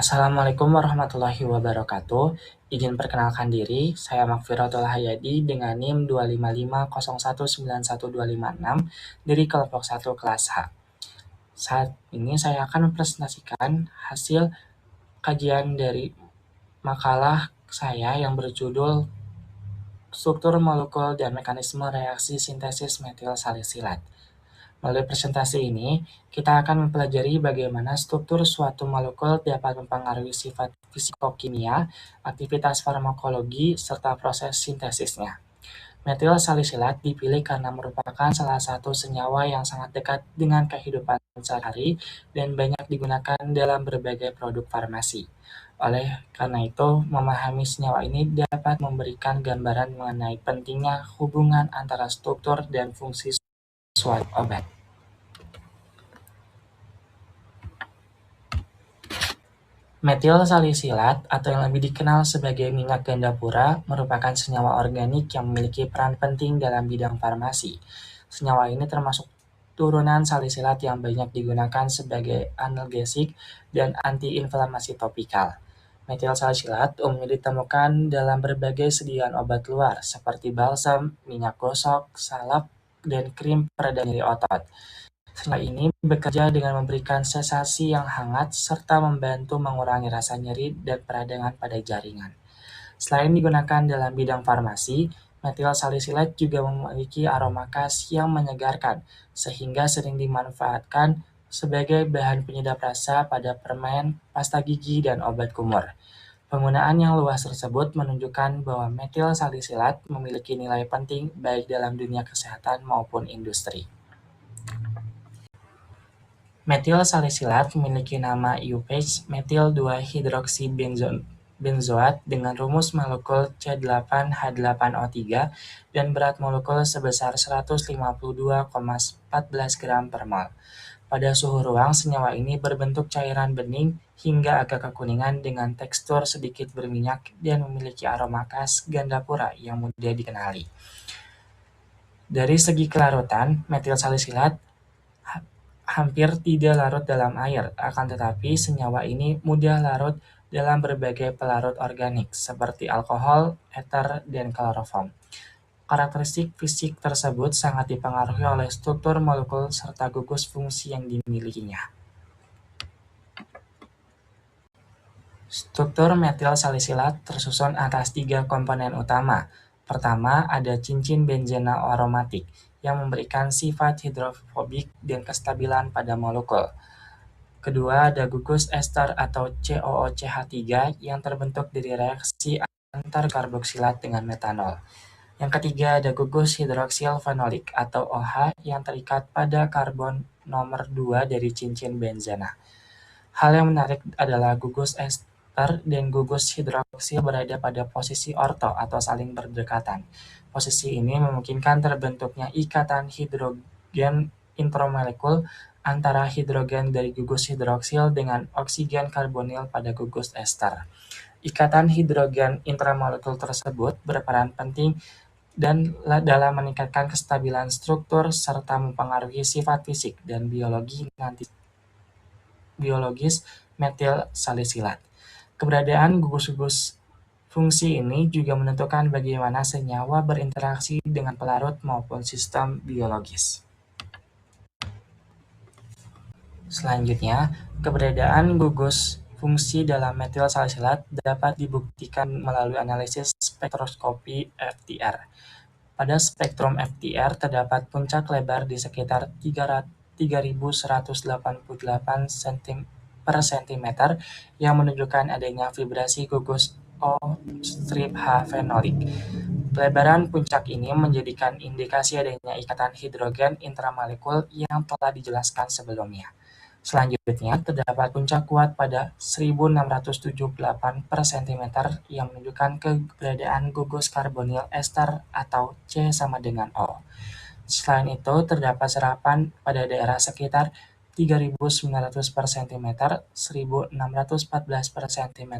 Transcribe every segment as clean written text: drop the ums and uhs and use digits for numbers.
Assalamualaikum warahmatullahi wabarakatuh. Izin perkenalkan diri, saya Makfiratul Hayadi dengan NIM 255019125 dari kelompok 1 kelas H. Saat ini saya akan mempresentasikan hasil kajian dari makalah saya yang berjudul Struktur Molekul dan Mekanisme Reaksi Sintesis Metil Salisilat. Melalui presentasi ini, kita akan mempelajari bagaimana struktur suatu molekul dapat mempengaruhi sifat fisikokimia, aktivitas farmakologi, serta proses sintesisnya. Metil salisilat dipilih karena merupakan salah satu senyawa yang sangat dekat dengan kehidupan sehari-hari dan banyak digunakan dalam berbagai produk farmasi. Oleh karena itu, memahami senyawa ini dapat memberikan gambaran mengenai pentingnya hubungan antara struktur dan fungsi suatu obat. Metil salisilat atau yang lebih dikenal sebagai minyak gandapura merupakan senyawa organik yang memiliki peran penting dalam bidang farmasi. Senyawa ini termasuk turunan salisilat yang banyak digunakan sebagai analgesik dan antiinflamasi topikal. Metil salisilat umumnya ditemukan dalam berbagai sediaan obat luar seperti balsam, minyak gosok, salep, dan krim pereda nyeri otot. Senyawa ini bekerja dengan memberikan sensasi yang hangat serta membantu mengurangi rasa nyeri dan peradangan pada jaringan. Selain digunakan dalam bidang farmasi, metil salisilat juga memiliki aroma khas yang menyegarkan, sehingga sering dimanfaatkan sebagai bahan penyedap rasa pada permen, pasta gigi, dan obat kumur. Penggunaan yang luas tersebut menunjukkan bahwa metil salisilat memiliki nilai penting baik dalam dunia kesehatan maupun industri. Metil salisilat memiliki nama IUPAC metil-2-hidroksibenzoat dengan rumus molekul C8H8O3 dan berat molekul sebesar 152,14 gram per mol. Pada suhu ruang, senyawa ini berbentuk cairan bening hingga agak kekuningan dengan tekstur sedikit berminyak dan memiliki aroma khas gandapura yang mudah dikenali. Dari segi kelarutan, metil salisilat hampir tidak larut dalam air, akan tetapi senyawa ini mudah larut dalam berbagai pelarut organik seperti alkohol, eter, dan kloroform. Karakteristik fisik tersebut sangat dipengaruhi oleh struktur molekul serta gugus fungsi yang dimilikinya. Struktur metil salisilat tersusun atas 3 komponen utama. Pertama, ada cincin benzena aromatik yang memberikan sifat hidrofobik dan kestabilan pada molekul. Kedua, ada gugus ester atau COOCH3 yang terbentuk dari reaksi antar karboksilat dengan metanol. Yang ketiga, ada gugus hidroksil fenolik atau OH yang terikat pada karbon nomor 2 dari cincin benzena. Hal yang menarik adalah gugus ester dan gugus hidroksil berada pada posisi orto atau saling berdekatan. Posisi ini memungkinkan terbentuknya ikatan hidrogen intromolekul antara hidrogen dari gugus hidroksil dengan oksigen karbonil pada gugus ester. Ikatan hidrogen intramolekul tersebut berperan penting dan dalam meningkatkan kestabilan struktur serta mempengaruhi sifat fisik dan biologis metil salisilat. Keberadaan gugus-gugus fungsi ini juga menentukan bagaimana senyawa berinteraksi dengan pelarut maupun sistem biologis. Selanjutnya, keberadaan gugus fungsi dalam metil salisilat dapat dibuktikan melalui analisis spektroskopi FTR. Pada spektrum FTR terdapat puncak lebar di sekitar 3188 cm yang menunjukkan adanya vibrasi gugus O-H fenolik. Pelebaran puncak ini menjadikan indikasi adanya ikatan hidrogen intramolekul yang telah dijelaskan sebelumnya. Selanjutnya, terdapat puncak kuat pada 1678 per cm yang menunjukkan keberadaan gugus karbonil ester atau C sama dengan O. Selain itu, terdapat serapan pada daerah sekitar 3.900 per cm, 1.614 per cm,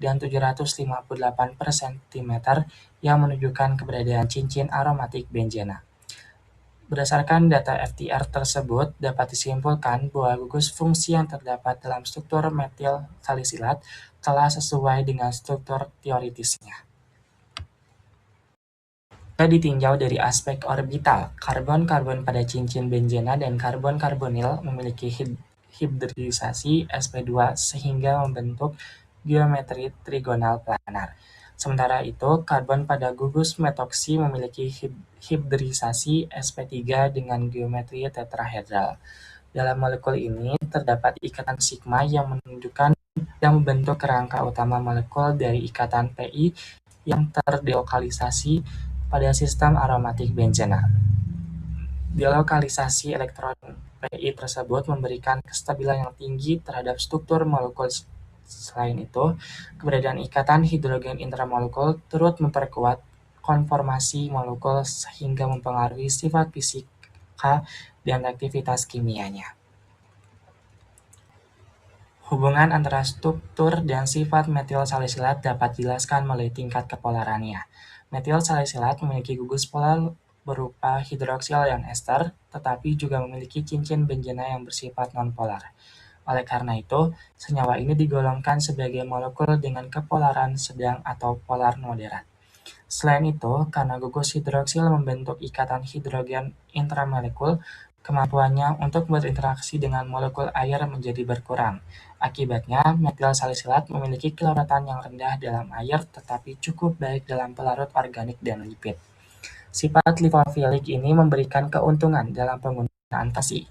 dan 758 per cm yang menunjukkan keberadaan cincin aromatik benzena. Berdasarkan data FTR tersebut, dapat disimpulkan bahwa gugus fungsi yang terdapat dalam struktur metil salisilat telah sesuai dengan struktur teoritisnya. Jika ditinjau dari aspek orbital, karbon-karbon pada cincin benzena dan karbon-karbonil memiliki hibridisasi sp2 sehingga membentuk geometri trigonal planar. Sementara itu, karbon pada gugus metoksi memiliki hibridisasi sp3 dengan geometri tetrahedral. Dalam molekul ini terdapat ikatan sigma yang menunjukkan yang membentuk kerangka utama molekul dari ikatan Pi yang terdelokalisasi pada sistem aromatik benzena. Delokalisasi elektron Pi tersebut memberikan kestabilan yang tinggi terhadap struktur molekul. Selain itu, keberadaan ikatan hidrogen intramolekul turut memperkuat konformasi molekul sehingga mempengaruhi sifat fisika dan aktivitas kimianya. Hubungan antara struktur dan sifat metil salisilat dapat dijelaskan melalui tingkat kepolarannya. Metil salisilat memiliki gugus polar berupa hidroksil dan ester, tetapi juga memiliki cincin benzena yang bersifat nonpolar. Oleh karena itu, senyawa ini digolongkan sebagai molekul dengan kepolaran sedang atau polar moderat. Selain itu, karena gugus hidroksil membentuk ikatan hidrogen intramolekul, kemampuannya untuk berinteraksi dengan molekul air menjadi berkurang. Akibatnya, metil salisilat memiliki kelaratan yang rendah dalam air tetapi cukup baik dalam pelarut organik dan lipid. Sifat lipofilik ini memberikan keuntungan dalam penggunaan fasi.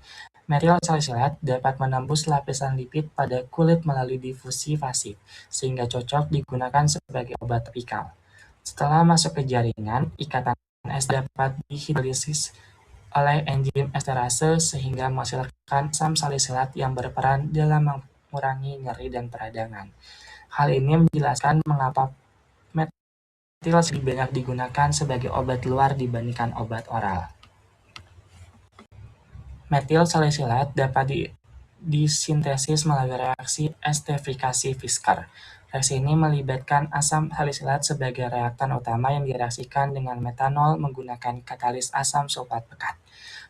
Metil salisilat dapat menembus lapisan lipid pada kulit melalui difusi fasi, sehingga cocok digunakan sebagai obat topikal. Setelah masuk ke jaringan, ikatan es dapat dihidrolisis oleh enzim esterase sehingga menghasilkan asam salisilat yang berperan dalam mengurangi nyeri dan peradangan. Hal ini menjelaskan mengapa metil lebih banyak digunakan sebagai obat luar dibandingkan obat oral. Metil salisilat dapat disintesis melalui reaksi esterifikasi Fisker. Reaksi ini melibatkan asam salisilat sebagai reaktan utama yang direaksikan dengan metanol menggunakan katalis asam sulfat pekat.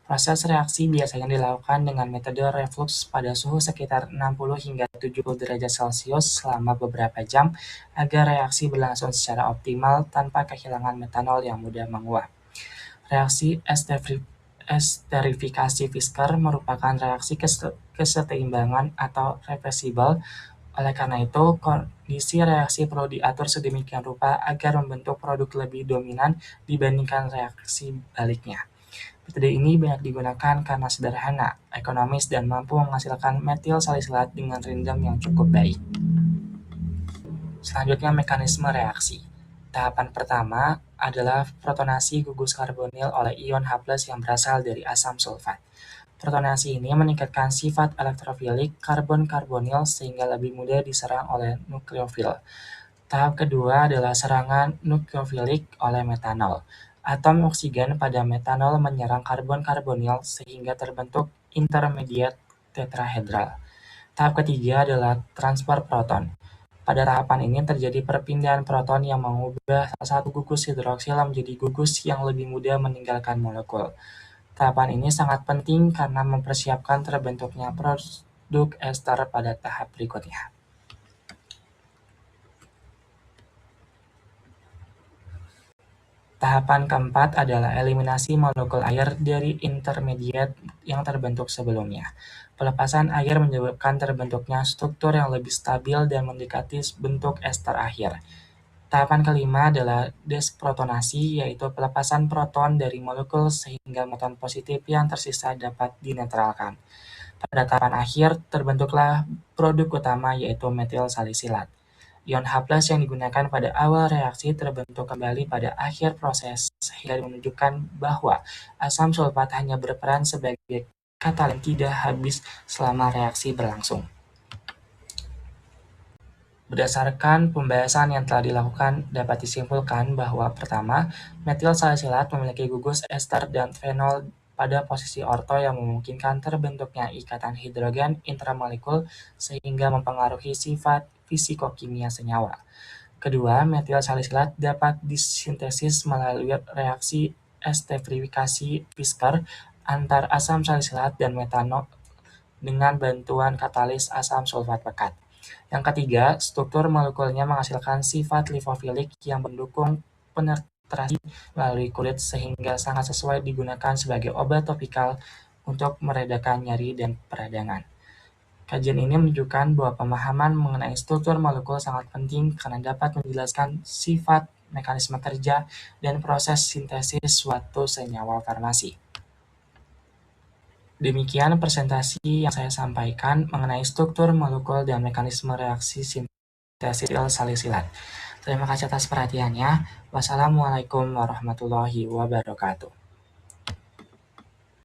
Proses reaksi biasanya dilakukan dengan metode reflux pada suhu sekitar 60 hingga 70 derajat Celcius selama beberapa jam agar reaksi berlangsung secara optimal tanpa kehilangan metanol yang mudah menguap. Reaksi esterifikasi Fisker merupakan reaksi kesetimbangan atau reversibel. Oleh karena itu, kondisi reaksi perlu diatur sedemikian rupa agar membentuk produk lebih dominan dibandingkan reaksi baliknya. Metode ini banyak digunakan karena sederhana, ekonomis, dan mampu menghasilkan metil salisilat dengan rindam yang cukup baik. Selanjutnya, mekanisme reaksi. Tahapan pertama adalah protonasi gugus karbonil oleh ion H+ yang berasal dari asam sulfat. Protonasi ini meningkatkan sifat elektrofilik karbon-karbonil sehingga lebih mudah diserang oleh nukleofil. Tahap kedua adalah serangan nukleofilik oleh metanol. Atom oksigen pada metanol menyerang karbon-karbonil sehingga terbentuk intermediate tetrahedral. Tahap ketiga adalah transfer proton. Pada tahapan ini terjadi perpindahan proton yang mengubah salah satu gugus hidroksil menjadi gugus yang lebih mudah meninggalkan molekul. Tahapan ini sangat penting karena mempersiapkan terbentuknya produk ester pada tahap berikutnya. Tahapan keempat adalah eliminasi molekul air dari intermediate yang terbentuk sebelumnya. Pelepasan air menyebabkan terbentuknya struktur yang lebih stabil dan mendekati bentuk ester akhir. Tahapan kelima adalah desprotonasi, yaitu pelepasan proton dari molekul sehingga proton positif yang tersisa dapat dinetralkan. Pada tahapan akhir, terbentuklah produk utama yaitu metil salisilat. Ion H+ yang digunakan pada awal reaksi terbentuk kembali pada akhir proses sehingga menunjukkan bahwa asam sulfat hanya berperan sebagai katalis tidak habis selama reaksi berlangsung. Berdasarkan pembahasan yang telah dilakukan, dapat disimpulkan bahwa pertama, metil salisilat memiliki gugus ester dan fenol pada posisi orto yang memungkinkan terbentuknya ikatan hidrogen intramolekul sehingga mempengaruhi sifat fisikokimia senyawa. Kedua, metil salisilat dapat disintesis melalui reaksi esterifikasi Fisker antar asam salisilat dan metanol dengan bantuan katalis asam sulfat pekat. Yang ketiga, struktur molekulnya menghasilkan sifat lipofilik yang mendukung penetrasi melalui kulit sehingga sangat sesuai digunakan sebagai obat topikal untuk meredakan nyeri dan peradangan. Kajian ini menunjukkan bahwa pemahaman mengenai struktur molekul sangat penting karena dapat menjelaskan sifat, mekanisme kerja, dan proses sintesis suatu senyawa farmasi. Demikian presentasi yang saya sampaikan mengenai struktur molekul dan mekanisme reaksi sintesis salisilat. Terima kasih atas perhatiannya. Wassalamualaikum warahmatullahi wabarakatuh.